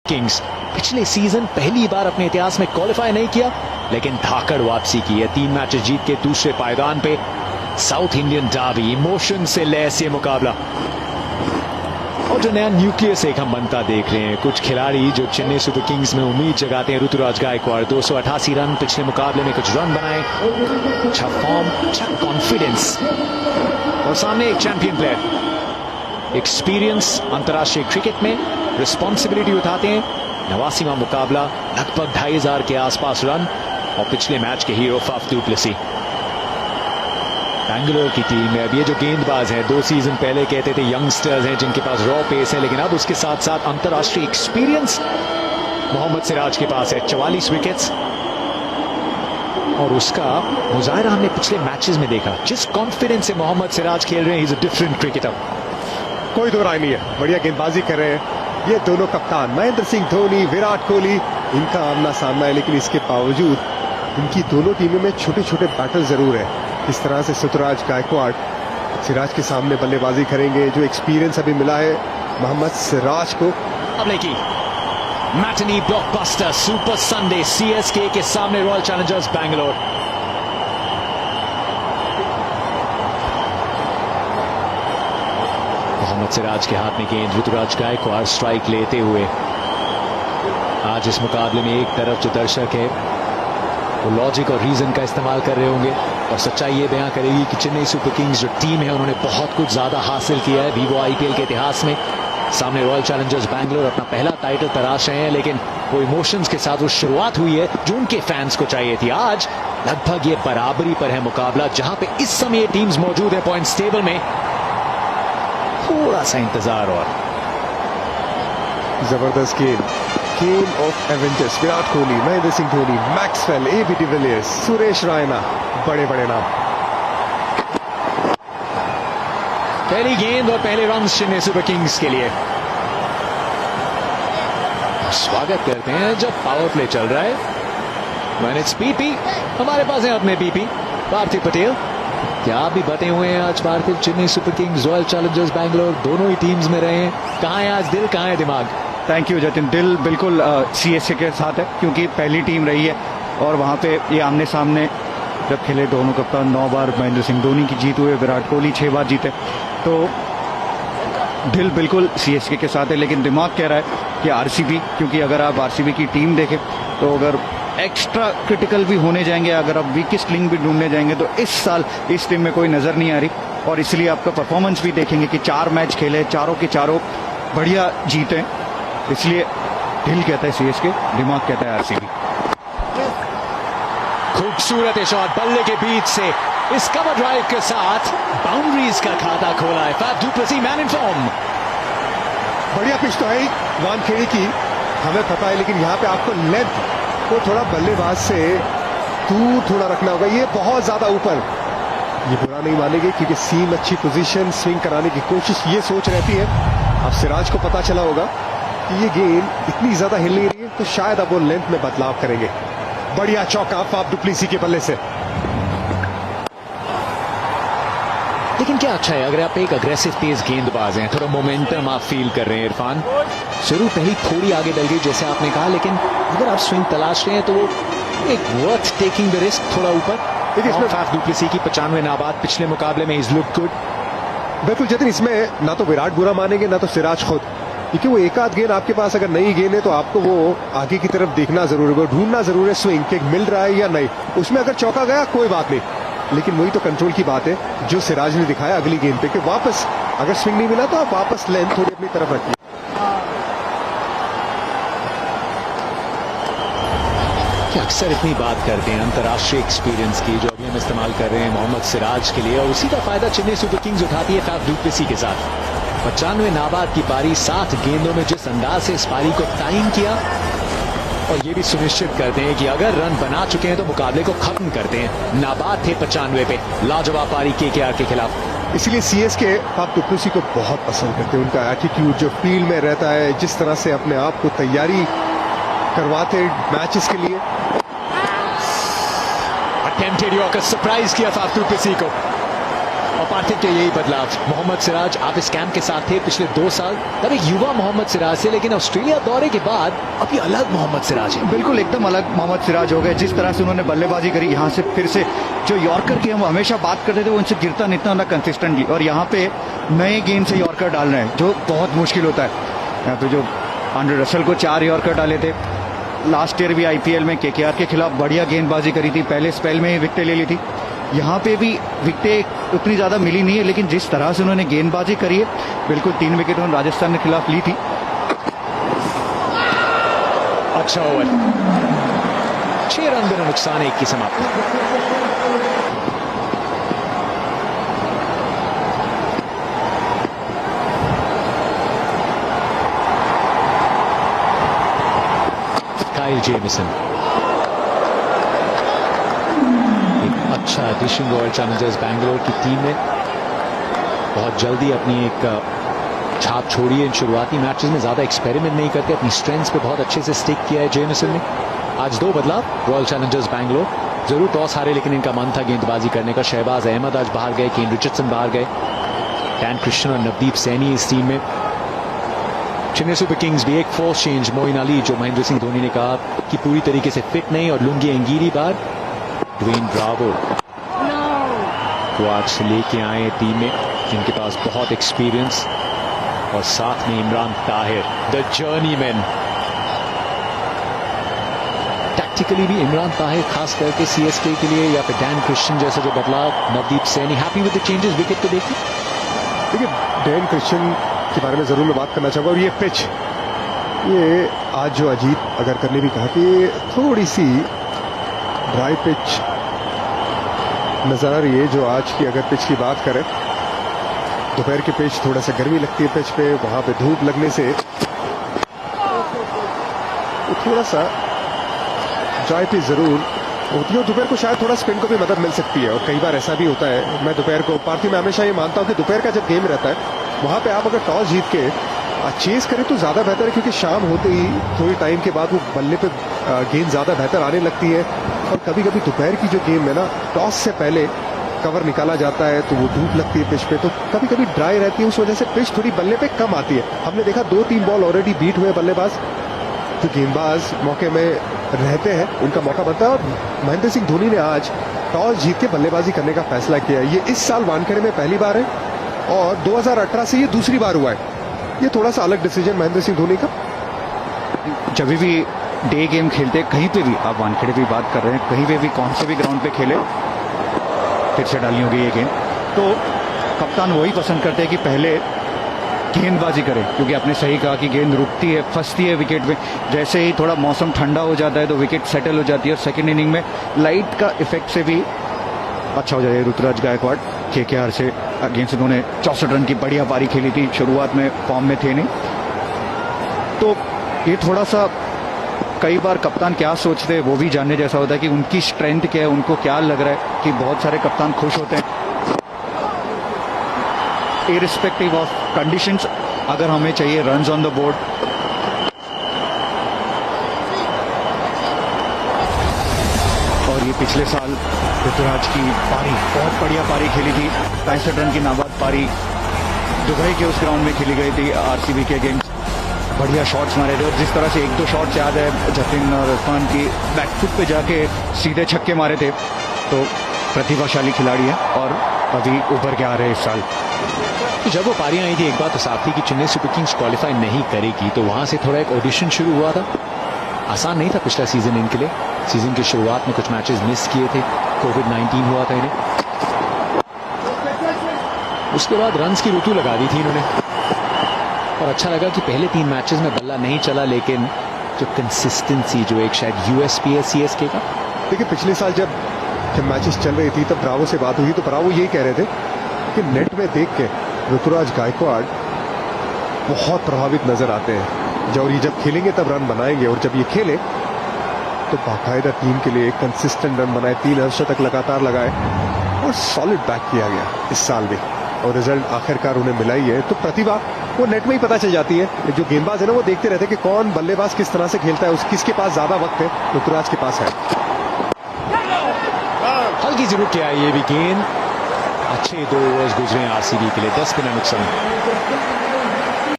Kings पिछले season पहली बार अपने इतिहास में क्वालिफाई नहीं किया, लेकिन धाकड़ वापसी की है। 3 मैचेस जीत के दूसरे पायदान पे। साउथ इंडियन डार्बी, इमोशन से लैस ये मुकाबला और जो नया न्यूक्लियस एक हम बनता देख रहे हैं। कुछ खिलाड़ी जो चेन्नई सुपर किंग्स में उम्मीद जगाते हैं। ऋतुराज गायकवाड़ 288 रन पिछले मुकाबले में, कुछ रन बनाए, अच्छा फॉर्म, अच्छा कॉन्फिडेंस और सामने एक चैंपियन प्लेयर। एक्सपीरियंस अंतर्राष्ट्रीय क्रिकेट में रिस्पॉन्सिबिलिटी उठाते हैं। 89वां मुकाबला, लगभग 2500 के आसपास रन और पिछले मैच के hero Faf du Plessis. Bangalore की टीम में अब ये जो गेंदबाज हैं, 2 सीजन पहले कहते थे यंगस्टर्स हैं जिनके पास रॉ पेस है, लेकिन अब उसके साथ साथ अंतर्राष्ट्रीय एक्सपीरियंस मोहम्मद सिराज के पास है। 44 विकेट्स और उसका मुजाहरा हमने पिछले मैचेस में देखा। जिस कॉन्फिडेंस से मोहम्मद सिराज खेल रहे हैं, he is a different cricketer. कोई दो राय नहीं है, बढ़िया गेंदबाजी कर रहे हैं ये दोनों कप्तान महेंद्र सिंह धोनी, विराट कोहली। इनका आमना सामना है, लेकिन इसके बावजूद इनकी दोनों टीमों में छोटे छोटे बैटल जरूर है। इस तरह से ऋतुराज गायकवाड़ सिराज के सामने बल्लेबाजी करेंगे। जो एक्सपीरियंस अभी मिला है मोहम्मद सिराज को। Matinee blockbuster super Sunday CSK के सामने रॉयल चैलेंजर्स बैंगलोर। मोहम्मद सिराज के हाथ में गेंद, ऋतुराज गायकवाड़ स्ट्राइक लेते हुए। आज इस मुकाबले में एक तरफ जो दर्शक है वो लॉजिक और रीजन का इस्तेमाल कर रहे होंगे और सच्चाई ये बयां करेगी कि चेन्नई सुपर किंग्स जो टीम है उन्होंने बहुत कुछ ज्यादा हासिल किया है वीवो आईपीएल के इतिहास में। सामने रॉयल चैलेंजर्स बैंगलोर अपना पहला टाइटल तराश रहे हैं, लेकिन वो इमोशंस के साथ वो शुरुआत हुई है जो उनके फैंस को चाहिए थी। आज लगभग ये बराबरी पर है मुकाबला, जहां पे इस समय ये टीम्स मौजूद है पॉइंट्स टेबल में। थोड़ा सा इंतजार और जबरदस्त game of Avengers. Virat Kohli, Mahendra Singh Dhoni, Maxwell, AB de Villiers, Suresh Raina, बड़े बड़े नाम। पहली गेंद और पहले रन चेन्नई सुपर किंग्स के लिए। स्वागत करते हैं जब पावर प्ले चल रहा है। When it's पीपी, हमारे पास है अपने पीपी पार्थिव पटेल। क्या आप भी बटे हुए हैं आज Parthiv? Chennai super kings, royal challengers Bangalore, दोनों ही टीम्स में रहे हैं। कहां है आज दिल, कहां है दिमाग? Thank you Jatin. दिल बिल्कुल सीएसके के साथ है, क्योंकि पहली टीम रही है और वहाँ पे ये आमने सामने जब खेले दोनों कप्तान। 9 बार महेंद्र सिंह धोनी की जीत हुए, विराट कोहली 6 बार जीते। तो दिल बिल्कुल सीएसके के साथ है, लेकिन दिमाग कह रहा है कि आरसीबी, क्योंकि अगर आप आरसीबी की टीम देखें तो अगर एक्स्ट्रा क्रिटिकल भी होने जाएंगे, अगर आप वीकेस्ट लिंक भी ढूंढने जाएंगे तो इस साल इस टीम में कोई नजर नहीं आ रही। और इसलिए आपका परफॉर्मेंस भी देखेंगे कि 4 मैच खेले, चारों के चारों बढ़िया जीते। इसलिए दिल कहता है सीएसके, दिमाग कहता है आरसीबी। खूबसूरत शॉट बल्ले के बीच से इस कवर ड्राइव के साथ बाउंड्रीज का खाता खोला है Faf du Plessis, man in form. बढ़िया पिच तो है वानखेड़े की, हमें पता है, लेकिन यहाँ पे आपको लेंथ को थोड़ा बल्लेबाज से दूर थोड़ा रखना होगा। ये बहुत ज्यादा ऊपर, ये बुरा नहीं मानेंगे क्योंकि सीम अच्छी पोजीशन, स्विंग कराने की कोशिश ये सोच रहती है। अब सिराज को पता चला होगा कि ये गेंद इतनी ज्यादा हिल नहीं रही है, तो शायद अब वो लेंथ में बदलाव करेंगे। बढ़िया चौका फाफ डु प्लेसी के बल्ले से। लेकिन क्या अच्छा है अगर आप एक अग्रेसिव तेज गेंदबाज हैं, थोड़ा मोमेंटम आप फील कर रहे हैं। इरफान शुरू पहली थोड़ी आगे डल गई जैसे आपने कहा, लेकिन अगर आप स्विंग तलाश रहे हैं तो वो एक वर्थ टेकिंग द रिस्क थोड़ा ऊपर। देखिए इसमें फाफ डु प्लेसी की 95 नाबाद पिछले मुकाबले में, इज लुक गुड। बिल्कुल जतिन, इसमें ना तो विराट बुरा मानेंगे ना तो सिराज खुद, क्योंकि वो एक आध गेंद आपके पास अगर नई गेंद है तो आपको वो आगे की तरफ देखना जरूर है, ढूंढना जरूर है स्विंग के मिल रहा है या नहीं। उसमें अगर चौका गया कोई बात नहीं, लेकिन वही तो कंट्रोल की बात है जो सिराज ने दिखाया अगली गेंद पे कि वापस अगर स्विंग नहीं मिला तो आप वापस लेंथ थोड़ी अपनी तरफ रखिए। अक्सर इतनी बात करते हैं अंतर्राष्ट्रीय एक्सपीरियंस की, जो अभी हम इस्तेमाल कर रहे हैं मोहम्मद सिराज के लिए, और उसी का फायदा चेन्नई सुपर किंग्स उठाती है फाफ डु प्लेसी के साथ। 95 नाबाद की पारी, 7 गेंदों में जिस अंदाज से इस पारी को टाइम किया, और ये भी सुनिश्चित करते हैं कि अगर रन बना चुके हैं तो मुकाबले को खत्म करते हैं। नाबाद थे 95 पे, लाजवाब पारी केकेआर के खिलाफ। इसलिए सीएसके फाफ डु प्लेसी को बहुत पसंद करते हैं। उनका एटीट्यूड जो फील्ड में रहता है, जिस तरह से अपने आप को तैयारी करवाते मैचेस के लिए। अटेम्प्टेड यॉर्कर सरप्राइज किया फाफ डु प्लेसी को। और पार्थिव के यही बदलाव। मोहम्मद सिराज, आप इस कैंप के साथ थे पिछले 2 साल, तब एक युवा मोहम्मद सिराज से, लेकिन ऑस्ट्रेलिया दौरे के बाद अभी अलग मोहम्मद सिराज है। बिल्कुल एकदम अलग मोहम्मद सिराज हो गए। जिस तरह से उन्होंने बल्लेबाजी करी, यहाँ से फिर से जो यॉर्कर की हम हमेशा बात करते थे, वो उनसे गिरता नहीं था कंसिस्टेंटली, और यहाँ पे नए गेंद से यॉर्कर डाल रहे हैं जो बहुत मुश्किल होता है। यहाँ पे जो आंड्रे रसेल को 4 यॉर्कर डाले थे, लास्ट ईयर भी आईपीएल में केकेआर के खिलाफ बढ़िया गेंदबाजी करी थी, पहले स्पेल में ही विकेटें ले ली थी। यहाँ पे भी विकेटें उतनी ज़्यादा मिली नहीं है, लेकिन जिस तरह से उन्होंने गेंदबाजी करी है, बिल्कुल 3 विकेट उन्होंने राजस्थान के खिलाफ ली थी। अच्छा ओवर, 6 रन बिना नुकसान, 1 की समाप्ति। काइल जेमिसन एक अच्छा एडिशन रॉयल चैलेंजर्स बैंगलोर की टीम में, बहुत जल्दी अपनी एक छाप छोड़ी है। इन शुरुआती मैचेस में ज्यादा एक्सपेरिमेंट नहीं करते, अपनी स्ट्रेंथ्स पे बहुत अच्छे से स्टिक किया है जेमिसन ने। आज 2 बदलाव रॉयल चैलेंजर्स बैंगलोर, जरूर टॉस हारे लेकिन इनका मन था गेंदबाजी करने का। शहबाज अहमद आज बाहर गए, केन रिचर्डसन बाहर गए, डैन क्रिश्चियन और नवदीप सैनी इस टीम में। चेन्नई सुपर किंग्स भी एक फोर्स चेंज, मोइन अली, जो महेंद्र सिंह धोनी ने कहा कि पूरी तरीके से फिट नहीं, और लुंगी एंगीरी बार, ड्वेन ब्रावो को आज से लेके आए टीम में, जिनके पास बहुत एक्सपीरियंस, और साथ में इमरान ताहिर, द जर्नीमैन। टैक्टिकली भी इमरान ताहिर खास करके सीएसके के लिए, या फिर डैन क्रिश्चियन जैसा जो बदलाव, Navdeep Saini, happy with the changes wicket को देखिए। देखिए, डैन क्रिश्चियन के बारे में जरूर मैं बात करना चाहूंगा। और ये पिच, ये आज जो अजीत अगरकर ने भी कहा कि थोड़ी सी ड्राई पिच नजर आ रही है। जो आज की अगर पिच की बात करें, दोपहर की पिच थोड़ा सा गर्मी लगती है पिच पे, वहां पे धूप लगने से थोड़ा सा ड्राई पिच जरूर होती है, और दोपहर को शायद थोड़ा स्पिन को भी मदद मिल सकती है। और कई बार ऐसा भी होता है, मैं दोपहर को पार्थिव में हमेशा ये मानता हूं कि दोपहर का जब गेम रहता है, वहां पे आप अगर टॉस जीत के चेस करें तो ज्यादा बेहतर है, क्योंकि शाम होते ही थोड़ी टाइम के बाद वो बल्ले पे गेंद ज्यादा बेहतर आने लगती है। और कभी कभी दोपहर की जो गेम है ना, टॉस से पहले कवर निकाला जाता है तो वो धूप लगती है पिच पे, तो कभी कभी ड्राई रहती है, उस वजह से पिच थोड़ी बल्ले पे कम आती है। हमने देखा 2-3 बॉल ऑलरेडी बीट हुए बल्लेबाज, जो गेंदबाज मौके में रहते हैं उनका मौका बनता है। और महेंद्र सिंह धोनी ने आज टॉस जीत के बल्लेबाजी करने का फैसला किया है। ये इस साल वानखेड़े में पहली बार है, और 2018 से ये दूसरी बार हुआ है। ये थोड़ा सा अलग डिसीजन महेंद्र सिंह धोनी का। जब भी डे गेम खेलते, कहीं पे भी, आप वानखेड़े की बात कर रहे हैं, कहीं पे भी कौन से भी ग्राउंड पे खेले, फिर से डालनी होगी ये गेंद, तो कप्तान वही पसंद करते हैं कि पहले गेंदबाजी करें, क्योंकि आपने सही कहा कि गेंद रुकती है, फंसती है विकेट में। जैसे ही थोड़ा मौसम ठंडा हो जाता है तो विकेट सेटल हो जाती है, और सेकेंड इनिंग में लाइट का इफेक्ट से भी अच्छा हो जाए। ऋतुराज गायकवाड़ केकेआर से अगेंस्ट उन्होंने 64 रन की बढ़िया पारी खेली थी, शुरुआत में फॉर्म में थे नहीं, तो ये थोड़ा सा कई बार कप्तान क्या सोचते हैं वो भी जानने जैसा होता है कि उनकी स्ट्रेंथ क्या है, उनको क्या लग रहा है, कि बहुत सारे कप्तान खुश होते हैं इररिस्पेक्टिव ऑफ कंडीशंस, अगर हमें चाहिए रन्स ऑन द बोर्ड। और ये पिछले साल ऋतुराज की पारी, बहुत बढ़िया पारी खेली थी, 65 रन की नाबाद पारी दुबई के उस ग्राउंड में खेली गई थी आरसीबी के अगेंस्ट। बढ़िया शॉट्स मारे थे, और जिस तरह से 1-2 शॉट्स याद है जतिन और इरफान की बैकफुट पे जाके सीधे छक्के मारे थे, तो प्रतिभाशाली खिलाड़ी है और अभी उभर के आ रहे हैं इस साल। तो जब वो पारियां आई थी, एक बात तो साफ थी कि चेन्नई सुपर किंग्स क्वालिफाई नहीं करेगी, तो वहां से थोड़ा एक ऑडिशन शुरू हुआ था। आसान नहीं था पिछला सीजन इनके लिए, सीजन की शुरुआत में कुछ मैचेस मिस किए थे, कोविड-19 हुआ था इन्हें, उसके बाद रन्स की ऋतु लगा दी थी इन्होंने, और अच्छा लगा कि पहले 3 मैचेस में बल्ला नहीं चला, लेकिन जो कंसिस्टेंसी, जो एक शायद यूएसपी है सीएसके का। देखिए, पिछले साल जब मैचेस चल रही थी तब ब्रावो से बात हुई, तो ब्रावो यही कह रहे थे कि नेट में देख के ऋतुराज गायकवाड़ बहुत प्रभावित नजर आते हैं, और ये जब खेलेंगे तब रन बनाएंगे, और जब ये खेले तो बाकायदा टीम के लिए एक कंसिस्टेंट रन बनाए, 3 अर्धशतक लगातार लगाए, और सॉलिड बैक किया गया इस साल भी, और रिजल्ट आखिरकार उन्हें मिला ही है। तो प्रतिभा वो नेट में ही पता चल जाती है। जो गेंदबाज है ना, वो देखते रहते हैं कि कौन बल्लेबाज किस तरह से खेलता है, किसके पास ज्यादा वक्त है, ऋतुराज के पास है। हल्की जरूर क्या है, ये भी गेंद अच्छे 2 ओवर्स गुजरे आरसीबी के लिए, 10 बिना नुकसान।